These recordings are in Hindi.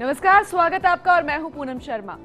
नमस्कार, स्वागत है आपका और मैं हूं पूनम शर्मा।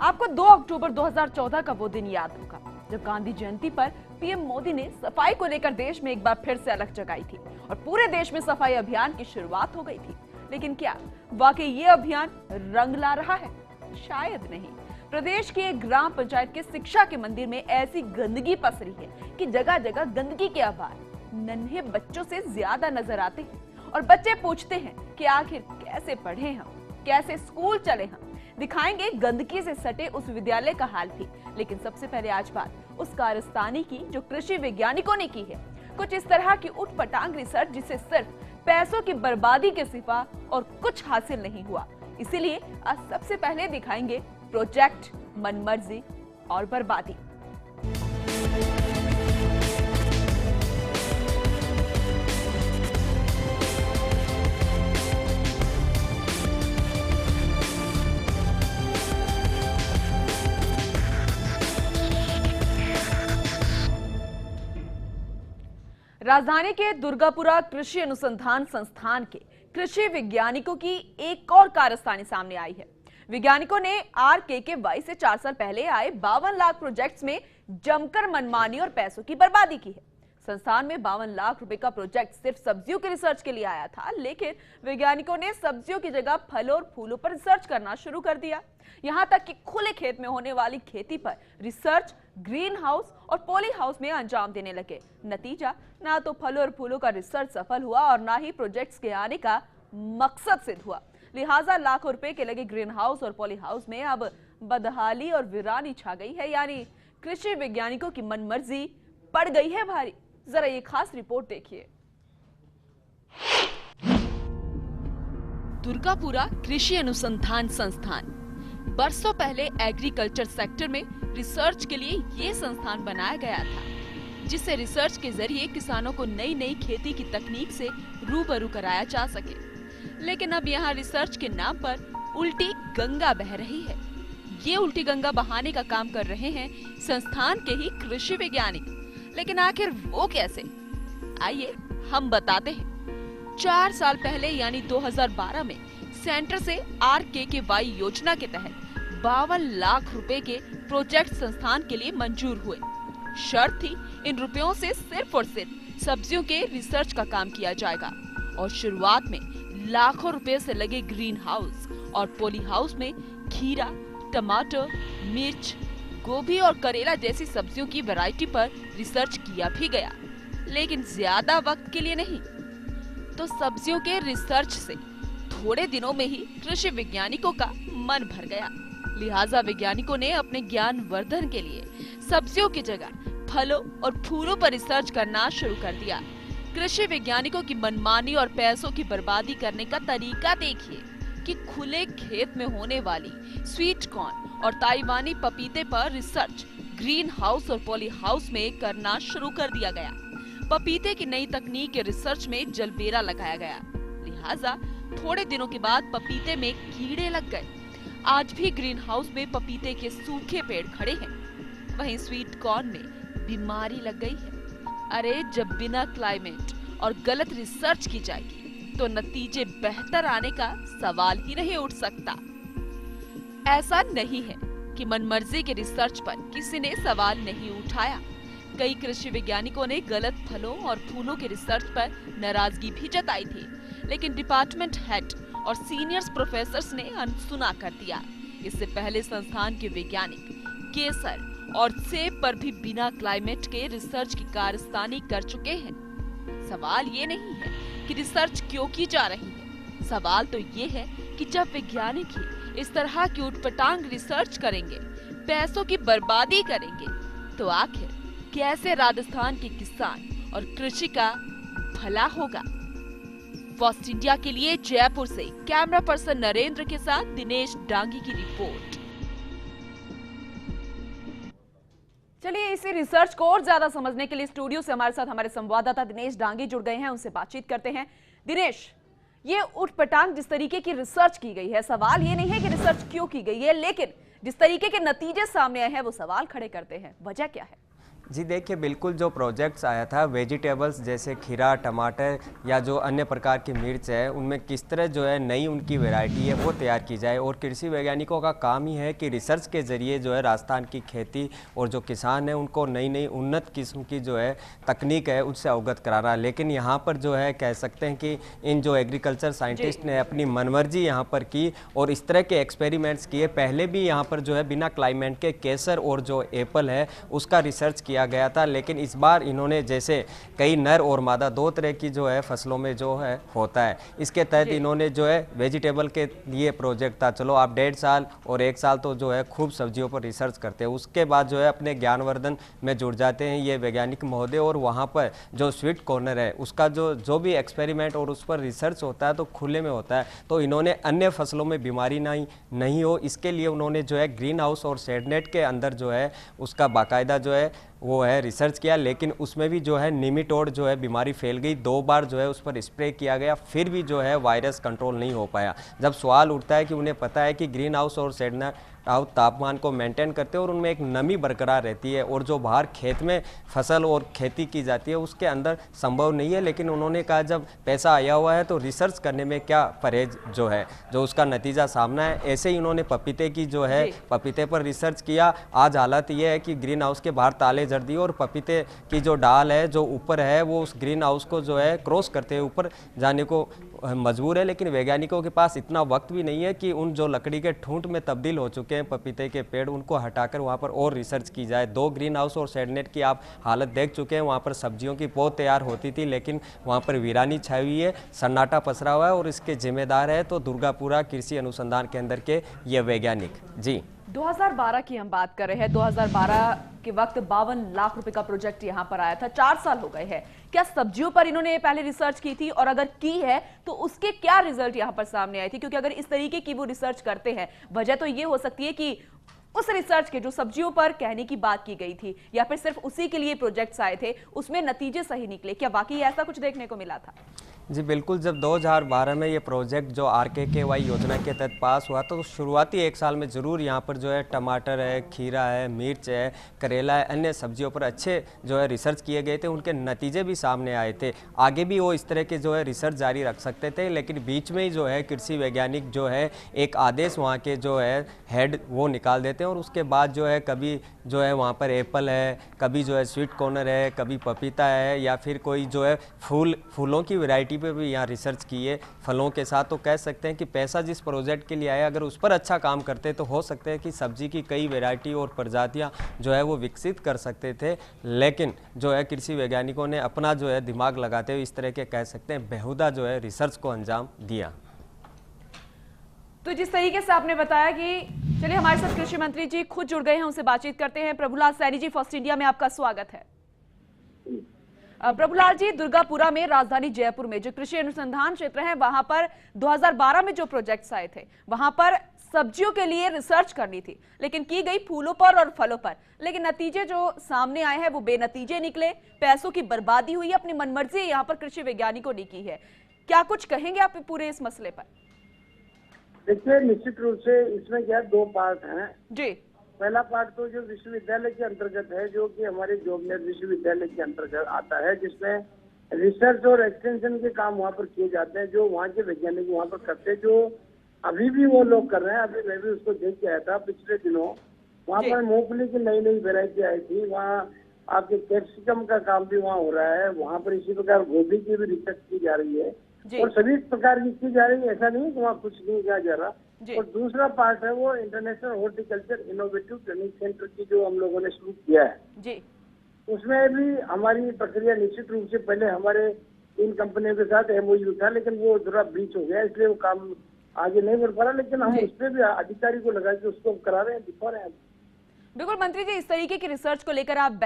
आपको 2 अक्टूबर 2014 का वो दिन याद होगा जब गांधी जयंती पर पीएम मोदी ने सफाई को लेकर देश में एक बार फिर से अलख जगाई थी और पूरे देश में सफाई अभियान की शुरुआत हो गई थी। लेकिन क्या वाकई ये अभियान रंग ला रहा है? शायद नहीं। प्रदेश की एक ग्राम पंचायत के शिक्षा के मंदिर में ऐसी गंदगी पसरी है कि जगह जगह गंदगी के आभार नन्हे बच्चों से ज्यादा नजर आते हैं और बच्चे पूछते हैं कि आखिर कैसे पढ़े हम, कैसे स्कूल चले हम। दिखाएंगे गंदगी से सटे उस विद्यालय का हाल भी। लेकिन सबसे पहले आज बात उस कारस्तानी की जो कृषि वैज्ञानिकों ने की है। कुछ इस तरह की उठपटांग रिसर्च जिसे सिर्फ पैसों की बर्बादी के सिवा और कुछ हासिल नहीं हुआ। इसीलिए आज सबसे पहले दिखाएंगे प्रोजेक्ट मनमर्जी और बर्बादी। राजधानी के दुर्गापुरा कृषि अनुसंधान संस्थान के कृषि वैज्ञानिकों की एक और कारस्तानी सामने आई है। वैज्ञानिकों ने RKKY से 4 साल पहले आए 52 लाख प्रोजेक्ट्स में जमकर मनमानी और पैसों की बर्बादी की है। संस्थान में 52 लाख रुपए का प्रोजेक्ट सिर्फ सब्जियों के रिसर्च के लिए आया था, लेकिन वैज्ञानिकों ने सब्जियों की जगह फलों और फूलों पर रिसर्च करना शुरू कर दिया। यहाँ तक कि खुले खेत में होने वाली खेती पर रिसर्च ग्रीन हाउस और पॉली हाउस में अंजाम देने लगे। नतीजा, ना तो फलों और फूलों का रिसर्च सफल हुआ और ना ही प्रोजेक्ट्स के आने का मकसद सिद्ध हुआ। लिहाजा लाखों रुपए के लगे ग्रीन हाउस और पॉली हाउस में अब बदहाली और वीरानी छा गई है, यानी कृषि वैज्ञानिकों की मनमर्जी पड़ गई है भारी। जरा ये खास रिपोर्ट देखिए। दुर्गापुरा कृषि अनुसंधान संस्थान बरसों पहले एग्रीकल्चर सेक्टर में रिसर्च के लिए ये संस्थान बनाया गया था, जिससे रिसर्च के जरिए किसानों को नई नई खेती की तकनीक से रूबरू कराया जा सके। लेकिन अब यहाँ रिसर्च के नाम पर उल्टी गंगा बह रही है। ये उल्टी गंगा बहाने का काम कर रहे हैं संस्थान के ही कृषि वैज्ञानिक। लेकिन आखिर वो कैसे? आइए हम बताते हैं। 4 साल पहले यानी 2012 में सेंटर से RKKY योजना के तहत 52 लाख रुपए के प्रोजेक्ट संस्थान के लिए मंजूर हुए। शर्त थी इन रुपयों से सिर्फ और सिर्फ सब्जियों के रिसर्च का काम किया जाएगा और शुरुआत में लाखों रुपए से लगे ग्रीन हाउस और पॉली हाउस में खीरा, टमाटर, मिर्च, गोभी और करेला जैसी सब्जियों की वैरायटी पर रिसर्च किया भी गया, लेकिन ज्यादा वक्त के लिए नहीं। तो सब्जियों के रिसर्च से थोड़े दिनों में ही कृषि वैज्ञानिकों का मन भर गया। लिहाजा वैज्ञानिकों ने अपने ज्ञान वर्धन के लिए सब्जियों की जगह फलों और फूलों पर रिसर्च करना शुरू कर दिया। कृषि वैज्ञानिकों की मनमानी और पैसों की बर्बादी करने का तरीका देखिए कि खुले खेत में होने वाली स्वीट कॉर्न और ताइवानी पपीते पर रिसर्च ग्रीन हाउस और पॉली हाउस में करना शुरू कर दिया गया। पपीते की नई तकनीक के रिसर्च में जलबेरा लगाया गया। लिहाजा थोड़े दिनों के बाद पपीते में कीड़े लग गए। आज भी ग्रीन हाउस में पपीते के सूखे पेड़ खड़े हैं। वहीं स्वीट कॉर्न में बीमारी लग गई है। अरे जब बिना क्लाइमेट और गलत रिसर्च की जाएगी तो नतीजे बेहतर आने का सवाल ही नहीं उठ सकता। ऐसा नहीं है कि मनमर्जी के रिसर्च पर किसी ने सवाल नहीं उठाया। कई कृषि वैज्ञानिकों ने गलत फलों और फूलों के रिसर्च पर नाराजगी भी जताई थी, लेकिन डिपार्टमेंट हेड और सीनियर्स प्रोफेसर्स ने अनसुना कर दिया। इससे पहले संस्थान के वैज्ञानिक केसर और सेब पर भी बिना क्लाइमेट के रिसर्च की कारस्तानी कर चुके हैं। सवाल ये नहीं है कि रिसर्च क्यों की जा रही है, सवाल तो ये है कि जब वैज्ञानिक ही इस तरह की उठपटांग रिसर्च करेंगे, पैसों की बर्बादी करेंगे, तो आखिर कैसे राजस्थान के किसान और कृषि का भला होगा। फर्स्ट इंडिया के लिए जयपुर से कैमरा पर्सन नरेंद्र के साथ दिनेश डांगी की रिपोर्ट। चलिए इसी रिसर्च को और ज्यादा समझने के लिए स्टूडियो से हमारे साथ हमारे संवाददाता दिनेश डांगी जुड़ गए हैं, उनसे बातचीत करते हैं। दिनेश, ये उठपटांग जिस तरीके की रिसर्च की गई है, सवाल ये नहीं है कि रिसर्च क्यों की गई है, लेकिन जिस तरीके के नतीजे सामने आए हैं वो सवाल खड़े करते हैं। वजह क्या है? जी देखिए, बिल्कुल जो प्रोजेक्ट्स आया था वेजिटेबल्स जैसे खीरा, टमाटर या जो अन्य प्रकार की मिर्च है, उनमें किस तरह जो है नई उनकी वैरायटी है वो तैयार की जाए। और कृषि वैज्ञानिकों का काम ही है कि रिसर्च के ज़रिए जो है राजस्थान की खेती और जो किसान है उनको नई नई उन्नत किस्म की जो है तकनीक है उससे अवगत कराना। लेकिन यहाँ पर जो है कह सकते हैं कि इन जो एग्रीकल्चर साइंटिस्ट ने अपनी मनमर्जी यहाँ पर की और इस तरह के एक्सपेरिमेंट्स किए। पहले भी यहाँ पर जो है बिना क्लाइमेट के केसर और जो एप्पल है उसका रिसर्च किया गया था, लेकिन इस बार इन्होंने जैसे कई नर और मादा दो तरह की जो है फसलों में जो है होता है, इसके तहत इन्होंने जो है वेजिटेबल के लिए प्रोजेक्ट था। चलो आप 1.5 साल और 1 साल तो जो है खूब सब्जियों पर रिसर्च करते हैं, उसके बाद जो है अपने ज्ञानवर्धन में जुड़ जाते हैं ये वैज्ञानिक महोदय। और वहाँ पर जो स्वीट कॉर्नर है उसका जो भी एक्सपेरिमेंट और उस पर रिसर्च होता है तो खुले में होता है। तो इन्होंने अन्य फसलों में बीमारी नहीं हो इसके लिए उन्होंने जो है ग्रीन हाउस और शेडनेट के अंदर जो है उसका बाकायदा जो है वो है रिसर्च किया। लेकिन उसमें भी जो है निमिटोड जो है बीमारी फैल गई, 2 बार जो है उस पर स्प्रे किया गया, फिर भी जो है वायरस कंट्रोल नहीं हो पाया। जब सवाल उठता है कि उन्हें पता है कि ग्रीन हाउस और शेडनेट हाउस तापमान को मेंटेन करते हैं और उनमें एक नमी बरकरार रहती है और जो बाहर खेत में फसल और खेती की जाती है उसके अंदर संभव नहीं है, लेकिन उन्होंने कहा जब पैसा आया हुआ है तो रिसर्च करने में क्या परहेज जो है जो उसका नतीजा सामना है। ऐसे ही उन्होंने पपीते की जो है पपीते पर रिसर्च किया। आज हालत ये है कि ग्रीन हाउस के बाहर ताले जड़ दिए और पपीते की जो डाल है जो ऊपर है वो उस ग्रीन हाउस को जो है क्रॉस करते हुए ऊपर जाने को मजबूर है। लेकिन वैज्ञानिकों के पास इतना वक्त भी नहीं है कि उन जो लकड़ी के ठूंठ में तब्दील हो चुके हैं पपीते के पेड़ उनको हटाकर वहाँ पर और रिसर्च की जाए। 2 ग्रीन हाउस और शेडनेट की आप हालत देख चुके हैं, वहाँ पर सब्जियों की पौध तैयार होती थी लेकिन वहाँ पर वीरानी छाई हुई है, सन्नाटा पसरा हुआ है और इसके जिम्मेदार है तो दुर्गापुरा कृषि अनुसंधान केंद्र के ये वैज्ञानिक। जी 2012 की हम बात कर रहे हैं। 2012 के वक्त 52 लाख रुपए का प्रोजेक्ट यहां पर आया था। 4 साल हो गए हैं। क्या सब्जियों पर इन्होंने पहले रिसर्च की थी और अगर की है तो उसके क्या रिजल्ट यहां पर सामने आए थे? क्योंकि अगर इस तरीके की वो रिसर्च करते हैं, वजह तो ये हो सकती है कि उस रिसर्च के जो सब्जियों पर कहने की बात की गई थी या फिर सिर्फ उसी के लिए प्रोजेक्ट्स आए थे उसमें नतीजे सही निकले। क्या वाकई ऐसा कुछ देखने को मिला था? जी बिल्कुल, जब 2012 में ये प्रोजेक्ट जो RKKY योजना के तहत पास हुआ तो शुरुआती 1 साल में ज़रूर यहाँ पर जो है टमाटर है, खीरा है, मिर्च है, करेला है, अन्य सब्जियों पर अच्छे जो है रिसर्च किए गए थे, उनके नतीजे भी सामने आए थे। आगे भी वो इस तरह के जो है रिसर्च जारी रख सकते थे, लेकिन बीच में ही जो है कृषि वैज्ञानिक जो है एक आदेश वहाँ के जो है हेड वो निकाल देते हैं और उसके बाद जो है कभी जो है वहाँ पर एप्पल है, कभी जो है स्वीट कॉर्नर है, कभी पपीता है या फिर कोई जो है फूलों की वैरायटी पे भी यहाँ रिसर्च किए फलों के साथ। तो कह सकते हैं कि पैसा जिस प्रोजेक्ट के लिए आया अगर उस पर अच्छा काम करते तो हो सकते हैं कि सब्जी की कई वैरायटी और प्रजातियाँ जो है वो विकसित कर सकते थे। लेकिन जो है कृषि वैज्ञानिकों ने अपना जो है दिमाग लगाते हुए इस तरह के कह सकते हैं बेहुदा जो है रिसर्च को अंजाम दिया। तो जिस तरीके से आपने बताया कि चलिए हमारे साथ कृषि मंत्री जी खुद जुड़ गए हैं, उनसे बातचीत करते हैं। प्रभुलाल सैनी जी, फर्स्ट इंडिया में आपका स्वागत है। प्रभुलाल जी, दुर्गापुरा में राजधानी जयपुर में जो कृषि अनुसंधान क्षेत्र है वहां पर 2012 में जो प्रोजेक्ट्स आए थे वहां पर सब्जियों के लिए रिसर्च करनी थी लेकिन की गई फूलों पर और फलों पर, लेकिन नतीजे जो सामने आए हैं वो बेनतीजे निकले। पैसों की बर्बादी हुई, अपनी मनमर्जी यहाँ पर कृषि वैज्ञानिकों ने की है। क्या कुछ कहेंगे आप पूरे इस मसले पर? देखिए, निश्चित रूप से इसमें क्या 2 पार्ट हैं जी। पहला पार्ट तो जो विश्वविद्यालय के अंतर्गत है, जो कि हमारे जोबनेर विश्वविद्यालय के अंतर्गत आता है, जिसमें रिसर्च और एक्सटेंशन के काम वहाँ पर किए जाते हैं, जो वहाँ के वैज्ञानिक वहाँ पर करते हैं, जो अभी भी वो लोग कर रहे हैं। अभी मैं भी उसको देख के आया था पिछले दिनों। वहाँ पर मूंगफली की नई नई वेरायटी आई थी। वहाँ आपके कैप्सिकम का काम भी वहाँ हो रहा है। वहाँ पर इसी प्रकार गोभी की भी रिसर्च की जा रही है और सभी प्रकार की की जा रही है। ऐसा नहीं कि वहाँ कुछ नहीं किया जा रहा। और दूसरा पार्ट है वो international horticulture innovative training centre की जो हम लोगों ने शुरू किया है जी। उसमें भी हमारी प्रक्रिया निश्चित रूप से पहले हमारे 3 कंपनियों के साथ MOU था, लेकिन वो थोड़ा ब्रीच हो गया, इसलिए वो काम आगे नहीं बढ़ पा रहा। लेकिन हम उस पर भी अधिकारी को लगा के उसको करा रहे हैं, दिखा रहे हैं। बिल्कुल मंत्री जी, इस तरीके की रिसर्च को लेकर आप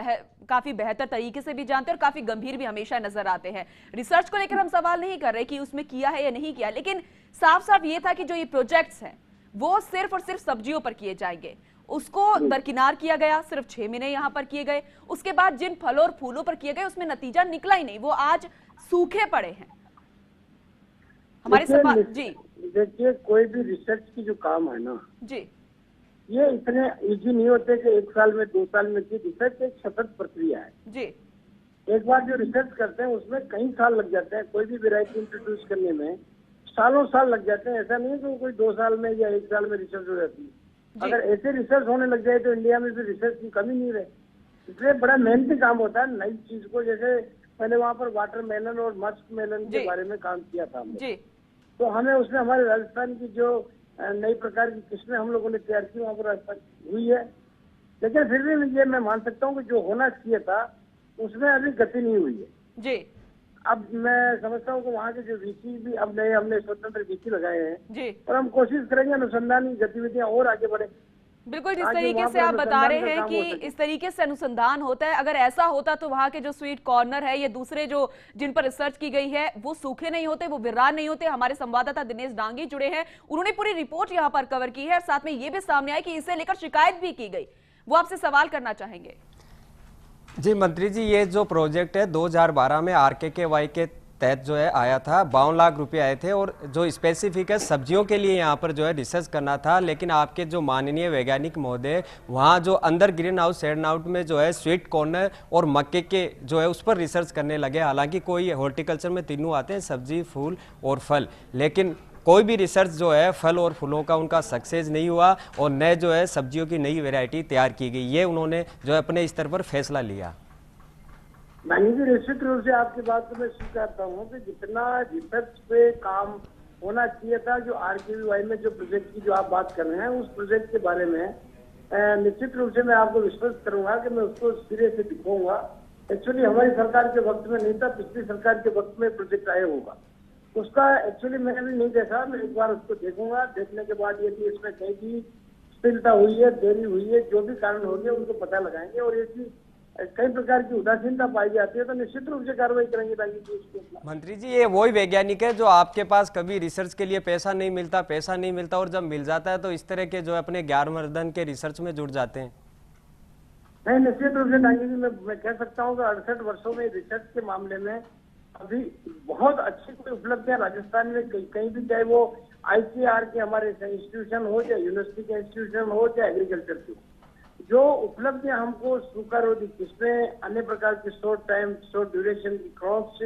काफी बेहतर तरीके से भी जानते हैं और काफी गंभीर भी हमेशा नजर आते हैं। रिसर्च को लेकर हम सवाल नहीं कर रहे कि उसमें किया है या नहीं किया, लेकिन साफ साफ ये था कि जो ये प्रोजेक्ट्स हैं वो सिर्फ और सिर्फ सब्जियों पर किए जाएंगे, उसको दरकिनार किया गया। सिर्फ 6 महीने यहाँ पर किए गए, उसके बाद जिन फलों और फूलों पर किए गए उसमें नतीजा निकला ही नहीं, वो आज सूखे पड़े हैं। हमारे सवाल जी देखिए, कोई भी रिसर्च की जो काम है ना जी, ये इतने इजी नहीं होते कि 1 साल में 2 साल में की। रिसर्च एक सतत प्रक्रिया है जी। एक बार जो रिसर्च करते हैं उसमें कई साल लग जाते हैं। कोई भी वैरायटी इंट्रोड्यूस करने में सालों साल लग जाते हैं। ऐसा नहीं है कि कोई 2 साल में या 1 साल में रिसर्च हो जाती है। अगर ऐसे रिसर्च होने लग जाए तो इंडिया में भी रिसर्च की कमी नहीं रहे। इसलिए बड़ा मेहनती काम होता है नई चीज को। जैसे मैंने वहाँ पर वाटरमेलन और मस्क मेलन के बारे में काम किया था हमने, तो हमें उसमें हमारे राजस्थान की जो नई प्रकार की किस्में हम लोगों ने तैयार की वहाँ पर राजस्थान हुई है। लेकिन फिर भी ये मैं मान सकता हूँ कि जो होना चाहिए था उसमें अभी गति नहीं हुई है जी। अब मैं समझता हूँ कि वहाँ के जो वीसी भी अब नए हमने स्वतंत्र वीसी लगाए हैं जी। और हम कोशिश करेंगे अनुसंधान की गतिविधियां और आगे बढ़े। बिल्कुल, जिस तरीके से आप बता रहे हैं कि इस तरीके से अनुसंधान होता है, अगर ऐसा होता तो वहाँ के जो स्वीट कॉर्नर है या दूसरे जो जिन पर रिसर्च की गई है वो सूखे नहीं होते, वो वीरान नहीं होते। हमारे संवाददाता दिनेश डांगी जुड़े हैं, उन्होंने पूरी रिपोर्ट यहाँ पर कवर की है। साथ में ये भी सामने आया कि इसे लेकर शिकायत भी की गई। वो आपसे सवाल करना चाहेंगे। जी मंत्री जी, ये जो प्रोजेक्ट है 2012 में RKKY के तहत जो है आया था। 52 लाख रुपए आए थे और जो स्पेसिफिक है सब्जियों के लिए यहाँ पर जो है रिसर्च करना था। लेकिन आपके जो माननीय वैज्ञानिक महोदय वहाँ जो अंदर ग्रीन हाउस शेड आउट में जो है स्वीट कॉर्नर और मक्के के जो है उस पर रिसर्च करने लगे। हालांकि कोई हॉर्टिकल्चर में तीनों आते हैं, सब्जी, फूल और फल, लेकिन कोई भी रिसर्च जो है फल और फूलों का उनका सक्सेस नहीं हुआ और नए जो है सब्जियों की नई वैरायटी तैयार की गई। ये उन्होंने जो है अपने स्तर पर फैसला लिया। निश्चित रूप से आपकी बात को मैं स्वीकारता हूँ कि जितना रिसर्च पे काम होना चाहिए था, जो RKKY में जो प्रोजेक्ट की जो आप बात कर रहे हैं उस प्रोजेक्ट के बारे में निश्चित रूप से मैं आपको विश्वास करूंगा कि मैं उसको सिरे से दिखाऊंगा। एक्चुअली हमारी सरकार के वक्त में नहीं था, पिछली सरकार के वक्त में प्रोजेक्ट आया होगा। उसका एक्चुअली मैंने भी नहीं देखा, मैं एक बार उसको देखूंगा। देखने के बाद यदि इसमें कहीं भी स्थिरता हुई है, देरी हुई है, जो भी कारण हो गए उनको पता लगाएंगे और ऐसी कई प्रकार की उदासीनता पाई जाती है तो निश्चित रूप से कार्रवाई करेंगे ताकि मंत्री जी, ये वही वैज्ञानिक है जो आपके पास कभी रिसर्च के लिए पैसा नहीं मिलता और जब मिल जाता है तो इस तरह के जो अपने ज्ञानवर्धन के रिसर्च में जुड़ जाते हैं। नहीं, निश्चित रूप से डांगी जी मैं कह सकता हूँ कि 68 वर्षों में रिसर्च के मामले में अभी बहुत अच्छी कोई उपलब्धियां राजस्थान में कहीं भी, चाहे वो ICAR के हमारे इंस्टीट्यूशन हो, चाहे यूनिवर्सिटी के इंस्टीट्यूशन हो, चाहे एग्रीकल्चर के हो, जो उपलब्धियां हमको सूखा रोधी किस्में, अन्य प्रकार की शॉर्ट टाइम शॉर्ट ड्यूरेशन की क्रॉप्स,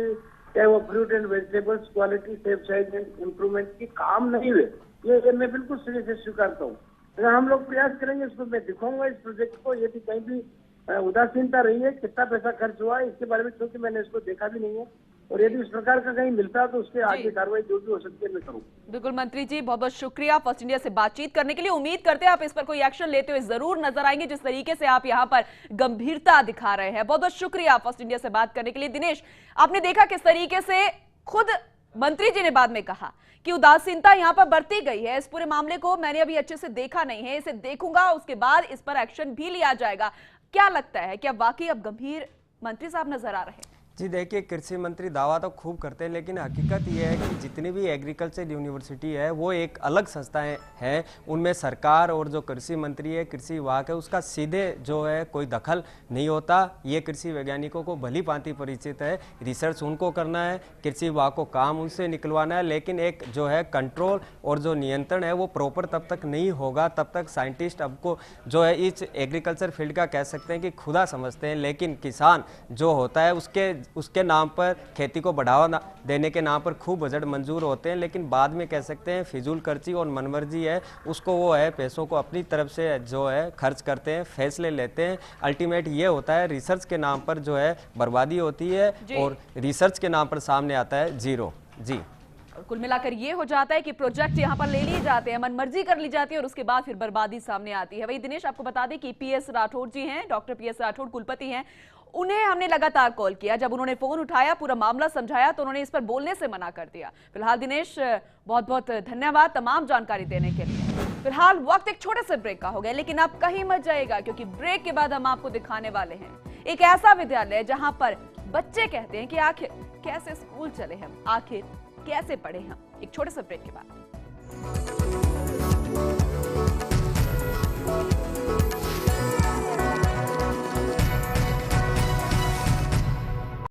चाहे वो fruit and vegetables quality safe size and improvement की काम नहीं हुए, ये मैं बिल्कुल सिरे से स्वीकारता हूँ। तो हम लोग प्रयास करेंगे, इसको मैं दिखाऊंगा इस प्रोजेक्ट को। यदि कहीं भी उदासीनता रही है, कितना पैसा खर्च हुआ है इसके बारे में, क्योंकि मैंने इसको देखा भी नहीं है, और यदि इस प्रकार का कहीं मिलता है तो उसके आगे कार्रवाई जो भी हो सकती है मैं करूँ। बिल्कुल मंत्री जी, बहुत बहुत शुक्रिया फर्स्ट इंडिया से बातचीत करने के लिए। उम्मीद करते हैं आप इस पर कोई एक्शन लेते हुए जरूर नजर आएंगे, जिस तरीके से आप यहाँ पर गंभीरता दिखा रहे हैं। बहुत बहुत शुक्रिया फर्स्ट इंडिया से बात करने के लिए। दिनेश, आपने देखा किस तरीके से खुद मंत्री जी ने बाद में कहा कि उदासीनता यहाँ पर बरती गई है। इस पूरे मामले को मैंने अभी अच्छे से देखा नहीं है, इसे देखूंगा, उसके बाद इस पर एक्शन भी लिया जाएगा। क्या लगता है, क्या वाकई अब गंभीर मंत्री साहब नजर आ रहे हैं? जी देखिए, कृषि मंत्री दावा तो खूब करते हैं, लेकिन हकीकत यह है कि जितनी भी एग्रीकल्चर यूनिवर्सिटी है वो एक अलग संस्थाएं हैं। उनमें सरकार और जो कृषि मंत्री है, कृषि विभाग है, उसका सीधे जो है कोई दखल नहीं होता। ये कृषि वैज्ञानिकों को भली भांति परिचित है, रिसर्च उनको करना है, कृषि विभाग को काम उनसे निकलवाना है। लेकिन एक जो है कंट्रोल और जो नियंत्रण है वो प्रॉपर तब तक नहीं होगा, तब तक साइंटिस्ट आपको जो है इस एग्रीकल्चर फील्ड का कह सकते हैं कि खुदा समझते हैं। लेकिन किसान जो होता है उसके नाम पर, खेती को बढ़ावा देने के नाम पर खूब बजट मंजूर होते हैं, लेकिन बाद में कह सकते हैं फिजूल खर्ची और मनमर्जी है, उसको वो है पैसों को अपनी तरफ से जो है खर्च करते हैं, फैसले लेते हैं। अल्टीमेट ये होता है रिसर्च के नाम पर जो है बर्बादी होती है और रिसर्च के नाम पर सामने आता है जीरो। जी, कुल मिलाकर ये हो जाता है कि प्रोजेक्ट यहाँ पर ले लिए जाते हैं, मनमर्जी कर ली जाती है और उसके बाद फिर बर्बादी सामने आती है। वही दिनेश, आपको बता दें कि PS राठौड़ जी हैं, डॉक्टर PS राठौड़ कुलपति हैं, उन्हें हमने लगातार कॉल किया। जब उन्होंने फोन उठाया, पूरा मामला समझाया, तो उन्होंने इस पर बोलने से मना कर दिया। फिलहाल दिनेश, बहुत बहुत धन्यवाद तमाम जानकारी देने के लिए। फिलहाल वक्त एक छोटे से ब्रेक का हो गया, लेकिन आप कहीं मत जाइएगा, क्योंकि ब्रेक के बाद हम आपको दिखाने वाले हैं एक ऐसा विद्यालय जहां पर बच्चे कहते हैं कि आखिर कैसे स्कूल चले हम, आखिर कैसे पढ़े हम। एक छोटे से ब्रेक के बाद।